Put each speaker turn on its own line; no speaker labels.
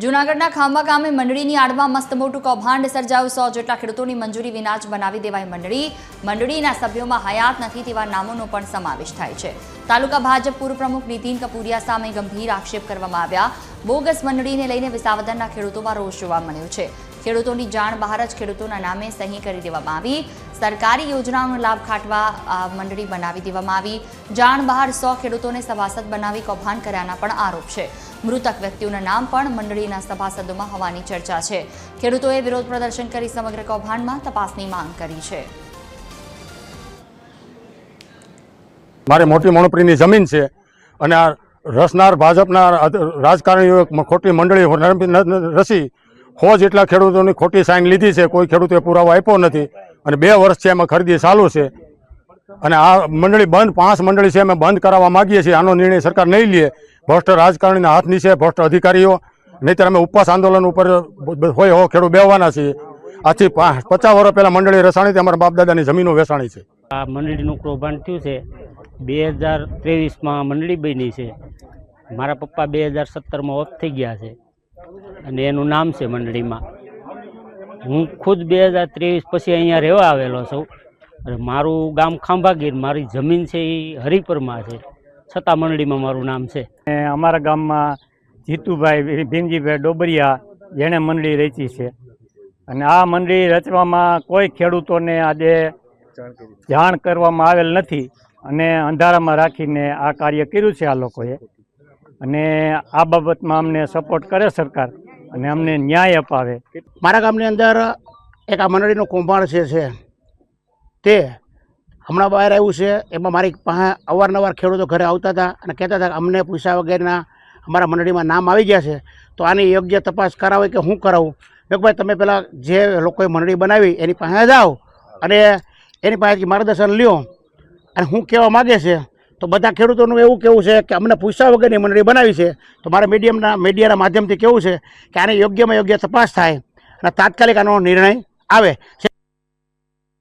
જૂનાગઢના ખાંભા ગામે મંડળીની આડમાં મસ્ત મોટું કૌભાંડ સર્જાયું। 100 જેટલા ખેડૂતોની મંજૂરી વિના જ બનાવી દેવાઈ મંડળીના સભ્યોમાં હયાત નથી તેવા નામોનો પણ સમાવેશ થાય છે। તાલુકા ભાજપ પૂર્વ પ્રમુખ નીતિન કપૂરિયા સામે ગંભીર આક્ષેપ કરવામાં આવ્યા। બોગસ મંડળીને લઈને વિસાવદરના ખેડૂતોમાં રોષ જોવા મળ્યો છે। ખેડૂતોની જાણ બહાર જ ખેડૂતોના નામે સહી કરી દેવામાં આવી। સરકારી યોજનાઓનો લાભ ખાટવા મંડળી બનાવી દેવામાં આવી। જાણ બહાર 100 ખેડૂતોને સભાસદ બનાવી કૌભાંડ કર્યાના પણ આરોપ છે। મૃતક વ્યક્તિઓના નામ પણ મંડળીના સભાસદોમાં હોવાની ચર્ચા છે। ખેડૂતોએ વિરોધ પ્રદર્શન કરી સમગ્ર કૌભાંડમાં તપાસની માંગ કરી છે।
મારી મોટી મણપરીની જમીન છે અને આ રસનાર ભાજપના રાજકારણીઓએ ખોટી મંડળી રસી 100 જેટલા ખેડૂતોની ખોટી સાઈન લીધી છે। કોઈ ખેડૂતોએ પુરાવો આપ્યો નથી અને 2 વર્ષથી એમાં ખરીદી ચાલુ છે અને આ મંડળી બંધ 5 મંડળી છે અમે બંધ કરાવવા માંગીએ છીએ। આનો નિર્ણય સરકાર નહીં લે। ભ્રષ્ટ રાજકારણીના હાથ નીચે ભ્રષ્ટ અધિકારીઓ, નહીંતર અમે ઉપવાસ આંદોલન ઉપર હોય ખેડૂત બેહવાના છીએ। આથી 50 વર્ષ પહેલા મંડળી રસાણી અમારા બાપ દાદાની જમીનો વેચાણી છે।
આ મંડળીનું કૌભાંડ થયું છે 2023માં મંડળી બની છે। મારા પપ્પા 2017માં ઓફ થઈ ગયા છે અને એનું નામ છે મંડળીમાં। હું ખુદ 2023 પછી અહીંયા રહેવા આવેલો છું અને મારું ગામ ખાંભાગીર, મારી જમીન છે એ હરિપરમાં છે, છતાં મંડળીમાં મારું નામ છે।
અમારા ગામમાં જીતુભાઈ ભીમજીભાઈ ડોબરિયા જેણે મંડળી રચી છે અને આ મંડળી રચવામાં કોઈ ખેડૂતોને આજે જાણ કરવામાં આવેલ નથી અને અંધારામાં રાખીને આ કાર્ય કર્યું છે આ લોકોએ। અને આ બાબતમાં અમને સપોર્ટ કરે સરકાર અને અમને ન્યાય અપાવે।
મારા ગામની અંદર એક આ મંડળીનું કૌભાંડ છે તે હમણાં બહાર આવ્યું છે। એમાં મારી પાસે અવારનવાર ખેડૂતો ઘરે આવતા હતા અને કહેતા હતા કે અમને પૈસા વગેરેના અમારા મંડળીમાં નામ આવી ગયા છે, તો આની યોગ્ય તપાસ કરાવે કે હું કરાવું। મેં ભાઈ તમે પહેલાં જે લોકોએ મંડળી બનાવી એની પાસે જાઓ અને એની પાસેથી માર્ગદર્શન લ્યો અને હું કહેવા માગે છે તો બધા ખેડૂતોનું એવું કહેવું છે કે અમને પૂછ્યા વગરની મંડળી બનાવી છે। તો મારે મીડિયાના માધ્યમથી કહેવું છે કે આની યોગ્યમાં યોગ્ય તપાસ થાય અને તાત્કાલિક આનો નિર્ણય આવે।